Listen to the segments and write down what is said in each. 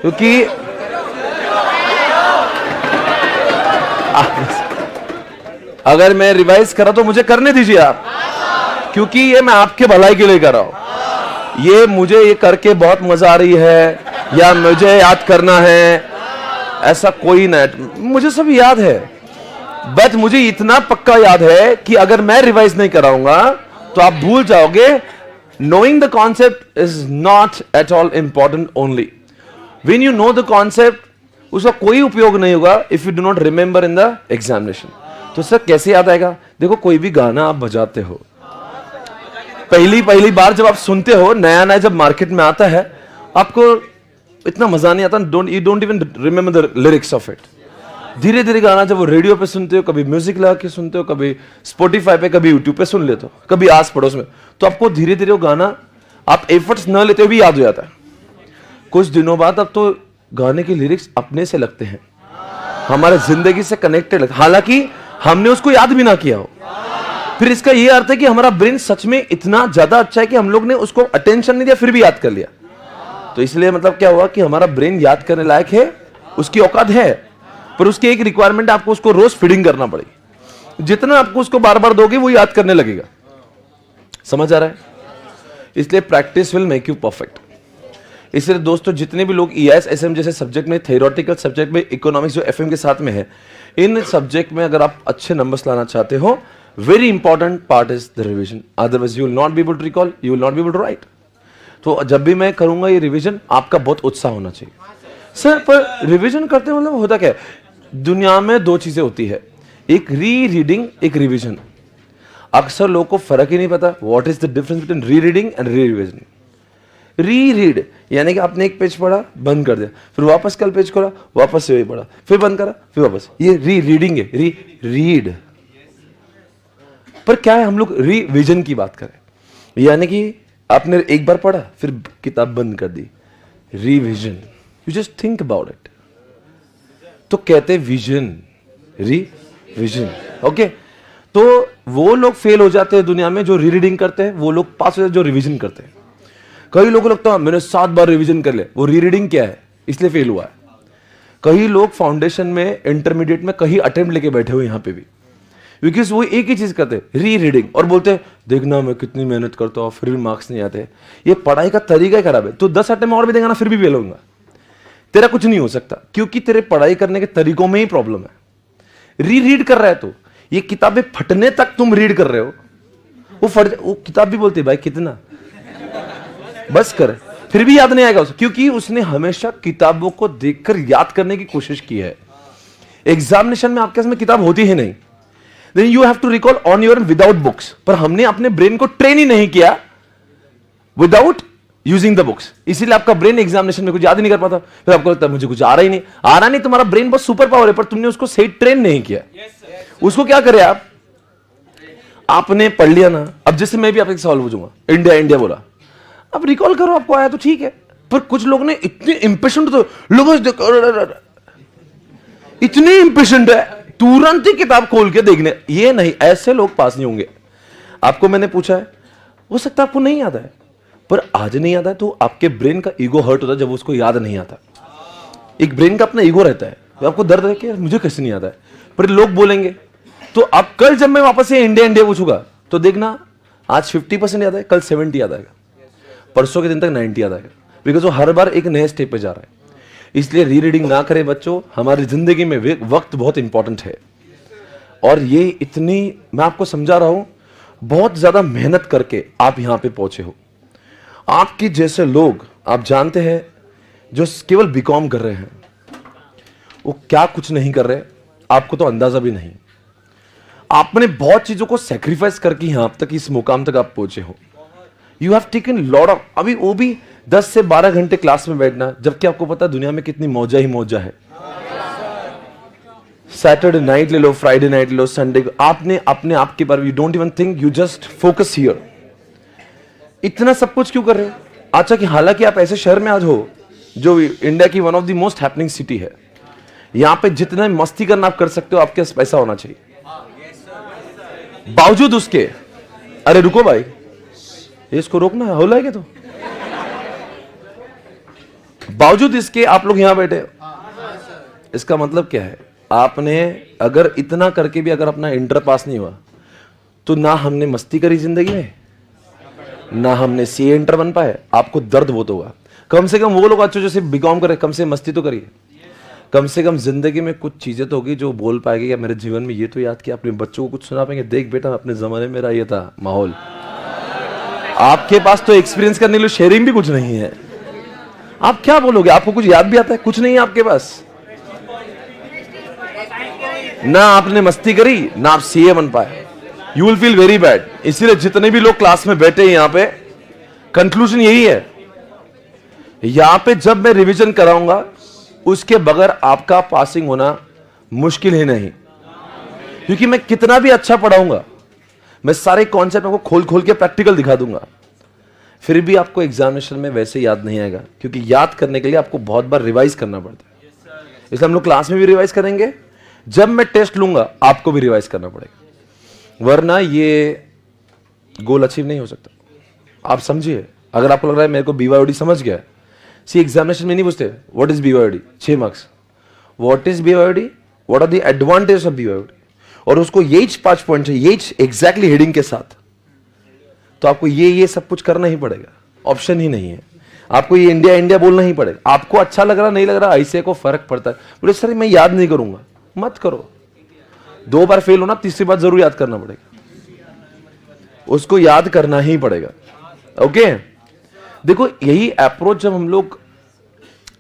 क्योंकि अगर मैं रिवाइज करा तो मुझे करने दीजिए आप, क्योंकि ये मैं आपके भलाई के लिए कर रहा हूं। ये मुझे ये करके बहुत मजा आ रही है या मुझे याद करना है, ऐसा कोई नहीं, मुझे सब याद है। बट मुझे इतना पक्का याद है कि अगर मैं रिवाइज नहीं कराऊंगा तो आप भूल जाओगे। Knowing the concept is not at all important, only when you know the concept उसका कोई उपयोग नहीं होगा if you do not remember in the examination. तो सर कैसे याद आएगा? देखो, कोई भी गाना आप बजाते हो, पहली बार जब आप सुनते हो, नया नया जब मार्केट में आता है, आपको इतना मजा नहीं आता, you don't even remember the lyrics of it. धीरे धीरे गाना जब वो रेडियो पे सुनते हो, कभी म्यूजिक लगा के सुनते हो, कभी स्पॉटिफाई पे, कभी यूट्यूब पे सुन लेते हो, कभी आस पड़ोस में, तो आपको धीरे धीरे वो गाना आप एफर्ट्स न लेते हुए भी याद हो जाता है। कुछ दिनों बाद अब तो गाने के लिरिक्स अपने से लगते हैं, हमारे जिंदगी से कनेक्टेड लगते, हालांकि हमने उसको याद भी ना किया हो। फिर इसका ये अर्थ है कि हमारा ब्रेन सच में इतना ज्यादा अच्छा है कि हम लोग ने उसको अटेंशन नहीं दिया फिर भी याद कर लिया। तो इसलिए मतलब क्या हुआ कि हमारा ब्रेन याद करने लायक है, उसकी औकात है, पर उसकी एक रिक्वायरमेंट है, आपको उसको रोज फीडिंग करना पड़ेगी। जितना आपको उसको बार बार दोगे वो याद करने लगेगा। समझ आ रहा है? इसलिए practice will make you perfect. इसलिए दोस्तों, जितने भी लोग EIS SM जैसे सब्जेक्ट में, थ्योरेटिकल सब्जेक्ट में, इकोनॉमिक्स जो FM के साथ में है, इन सब्जेक्ट में अगर आप अच्छे नंबर्स लाना चाहते हो, very important part is the revision. Otherwise you will not be able to recall, you will not be able to write. तो जब भी मैं करूंगा ये रिवीजन, आपका बहुत उत्साह होना चाहिए। सर पर रिवीजन करते मतलब होता क्या है? दुनिया में दो चीजें होती है, एक री रीडिंग, एक रिवीजन। अक्सर लोगों को फर्क ही नहीं पता what is the difference between री रीडिंग एंड री रिवीजन। री रीड यानी कि आपने एक पेज पढ़ा, बंद कर दिया, फिर वापस कल पेज खोला, वापस से वही पढ़ा, फिर बंद करा, फिर वापस, ये री रीडिंग है, री रीड। पर क्या है, हम लोग रिवीजन की बात करें, यानी कि आपने एक बार पढ़ा फिर किताब बंद कर दी, revision. You just think about it, तो कहते विजन, रिवीजन। ओके, तो वो लोग फेल हो जाते हैं दुनिया में जो री रीडिंग करते हैं, वो लोग पास हो जाते जो रिवीजन करते हैं। कई लोगों को लगता है मैंने 7 बार रिवीजन कर लिया, वो री रीडिंग क्या है इसलिए फेल हुआ है। कई लोग फाउंडेशन में, इंटरमीडिएट में कहीं अटेम्प्ट लेके बैठे हुए यहां पे भी, बिकॉज वो एक ही चीज करते हैं, री रीडिंग, और बोलते हैं देखना मैं कितनी मेहनत करता हूं फिर भी मार्क्स नहीं आते। ये पढ़ाई का तरीका ही खराब है। तो 10 अटेम्प्ट और भी देगा ना, फिर भी फेल होगा, तेरा कुछ नहीं हो सकता, क्योंकि तेरे पढ़ाई करने के तरीकों में ही प्रॉब्लम है। री रीड कर रहा है तो ये किताबें फटने तक तुम रीड कर रहे हो, वो किताब भी बोलती है भाई कितना बस कर, फिर भी याद नहीं आएगा उसे, क्योंकि उसने हमेशा किताबों को देखकर याद करने की कोशिश की है। एग्जामिनेशन में आपके सामने किताब होती ही नहीं, then you have to recall on your without books. पर हमने अपने ब्रेन को ट्रेन ही नहीं किया विदाउट यूजिंग द बुक्स, इसीलिए आपका ब्रेन एग्जामिनेशन में कुछ याद ही नहीं कर पाता। फिर आपको लगता है मुझे कुछ आ रहा ही नहीं, आ रहा नहीं, तुम्हारा ब्रेन बहुत सुपर पावर है, पर तुमने उसको सही ट्रेन नहीं किया। उसको क्या करे आपने पढ़ लिया ना। अब जैसे मैं भी आपसे एक सवाल पूछूंगा, इंडिया इंडिया बोला, अब रिकॉल करो, आपको आया तो ठीक है, पर कुछ लोग ने इतने इंपेशेंट, तो लोग इतने इंपेशेंट है तुरंत ही किताब खोल के देखने, ये नहीं, ऐसे लोग पास नहीं होंगे। आपको मैंने पूछा है, हो सकता है आपको नहीं याद है, पर आज नहीं याद है तो आपके ब्रेन का ईगो हर्ट होता है जब उसको याद नहीं आता। एक ब्रेन का अपना ईगो रहता है, तो आपको दर्द है कि मुझे कैसे नहीं याद है, पर लोग बोलेंगे। तो अब कल जब मैं वापस से इंडिया इंडिया पूछूंगा तो देखना आज 50% याद है, कल 70 याद आएगा, परसों के दिन तक 90 याद आएगा, बिकॉज वो हर बार एक नए स्टेप पे जा रहा है। इसलिए री रीडिंग ना करें बच्चों, हमारी जिंदगी में वक्त बहुत इंपॉर्टेंट है। और ये इतनी, मैं आपको समझा रहा हूं, बहुत ज्यादा मेहनत करके आप यहां पे पहुंचे हो। आपके जैसे लोग आप जानते हैं जो केवल बीकॉम कर रहे हैं, वो क्या कुछ नहीं कर रहे, आपको तो अंदाजा भी नहीं। आपने बहुत चीजों को सेक्रीफाइस करके यहां तक, इस मुकाम तक आप पहुंचे हो। You have taken lot of, अभी वो भी 10 से 12 घंटे क्लास में बैठना, जबकि आपको पता है दुनिया में कितनी मौजा ही मौजा है। सैटरडे नाइट ले लो, फ्राइडे नाइट ले लो, संडे को आपने अपने आप के बारे में, you don't even think, you just focus here. इतना सब कुछ क्यों कर रहे हो? अच्छा कि हालांकि आप ऐसे शहर में आज हो जो इंडिया की one of the most happening city है, यहां पे जितना मस्ती करना आप कर सकते हो, आपके पास पैसा होना चाहिए। बावजूद उसके, अरे रुको भाई, इसको रोकना है, हो लाएगा तो बावजूद इसके आप लोग यहां बैठे हो। इसका मतलब क्या है? आपने अगर इतना करके भी अगर अपना इंटर पास नहीं हुआ तो ना हमने मस्ती करी जिंदगी में, ना हमने सीए इंटर बन पाए। आपको दर्द बहुत होगा। कम से कम वो लोग अच्छे जो सिर्फ बीकॉम करे, कम से मस्ती तो करिए। कम से कम जिंदगी में कुछ चीजें तो होगी जो बोल पाएगी या मेरे जीवन में ये तो याद किया। अपने बच्चों को कुछ सुना पाएंगे, देख बेटा अपने जमाने में मेरा ये था माहौल। आपके पास तो एक्सपीरियंस करने के लिए शेयरिंग भी कुछ नहीं है। आप क्या बोलोगे? आपको कुछ याद भी आता है? कुछ नहीं है आपके पास। ना आपने मस्ती करी, ना आप सीए बन पाए। You will feel very bad. इसीलिए जितने भी लोग क्लास में बैठे हैं यहां पे, कंक्लूजन यही है, यहां पे जब मैं रिवीजन कराऊंगा उसके बगैर आपका पासिंग होना मुश्किल ही नहीं। क्योंकि मैं कितना भी अच्छा पढ़ाऊंगा, मैं सारे कॉन्सेप्ट आपको खोल खोल के प्रैक्टिकल दिखा दूंगा, फिर भी आपको एग्जामिनेशन में वैसे याद नहीं आएगा। क्योंकि याद करने के लिए आपको बहुत बार रिवाइज करना पड़ता है। इसलिए हम लोग क्लास में भी रिवाइज करेंगे, जब मैं टेस्ट लूंगा आपको भी रिवाइज करना पड़ेगा, वरना ये गोल अचीव नहीं हो सकता। आप समझिए, अगर आपको लग रहा है मेरे को बीवाईओडी समझ गया, सी एग्जामिनेशन में नहीं पूछते what is BYOD, 6 marks, what is BYOD, what are the advantage of BYOD, और उसको यही 5 पॉइंट है, यही एग्जैक्टली हेडिंग के साथ, तो आपको ये सब कुछ करना ही पड़ेगा। ऑप्शन ही नहीं है। आपको ये इंडिया इंडिया बोलना ही पड़ेगा। आपको अच्छा लग रहा नहीं लग रहा, ऐसे को फर्क पड़ता है। बोले सर मैं याद नहीं करूंगा, मत करो। 2 बार फेल होना, तीसरी बार जरूर याद करना पड़ेगा। उसको याद करना ही पड़ेगा। ओके, देखो यही अप्रोच जब हम लोग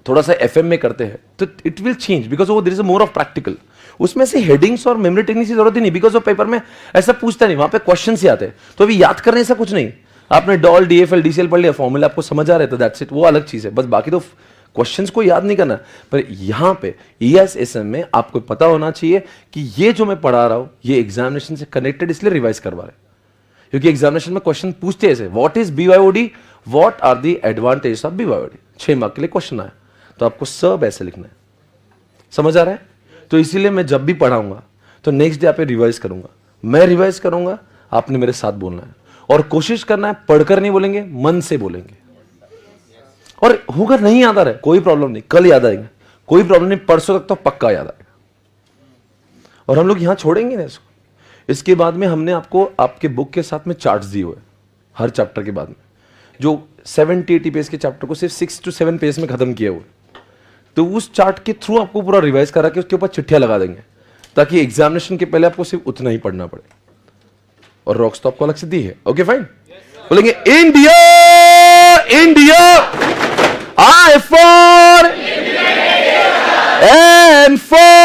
थोड़ा सा एफएम में करते हैं तो इट विल चेंज, बिकॉज वो there is more of practical. उसमें से हेडिंग्स और मेमोरी टेक्निक की जरूरत ही नहीं, बिकॉज वो पेपर में ऐसा पूछता नहीं, वहां पे क्वेश्चन ही आते हैं। तो अभी याद करने ऐसा कुछ नहीं। आपने डॉल डीएफएल डीसीएल पढ़ लिया, फॉर्मूला आपको समझ आ रहा है तो दैट्स इट, वो अलग चीज है। बस बाकी तो क्वेश्चंस को याद नहीं करना। पर यहां पे ईएसएसएम में आपको पता होना चाहिए कि ये जो मैं पढ़ा रहा हूं ये एग्जामिनेशन से कनेक्टेड, इसलिए रिवाइज करवा रहे। क्योंकि एग्जामिनेशन में क्वेश्चन पूछते ऐसे, what is BYOD, what are the advantage of BYOD. 6 mark के लिए क्वेश्चन आया तो आपको सब ऐसे लिखना है। समझ आ रहा है? तो इसीलिए मैं जब भी पढ़ाऊंगा तो नेक्स्ट डे आप रिवाइज करूंगा, मैं रिवाइज करूंगा, आपने मेरे साथ बोलना है और कोशिश करना है पढ़कर नहीं बोलेंगे, मन से बोलेंगे। और होगा नहीं याद आ रहा है, कोई प्रॉब्लम नहीं, कल याद आएगा, कोई प्रॉब्लम नहीं, परसों तक तो पक्का याद आएगा। और हम लोग यहां छोड़ेंगे ना इसको। इसके बाद में हमने आपको आपके बुक के साथ में चार्ट्स दिए हुए हर चैप्टर के बाद में, जो 70-80 पेज के चैप्टर को सिर्फ 6 to 7 पेज में खत्म किए हुए। तो उस चार्ट के थ्रू आपको पूरा रिवाइज करा के उसके ऊपर चिट्ठियां लगा देंगे, ताकि एग्जामिनेशन के पहले आपको सिर्फ उतना ही पढ़ना पड़े। और रॉक्स तो आपको अलग से दी है। ओके फाइन, बोलेंगे India India, I for and for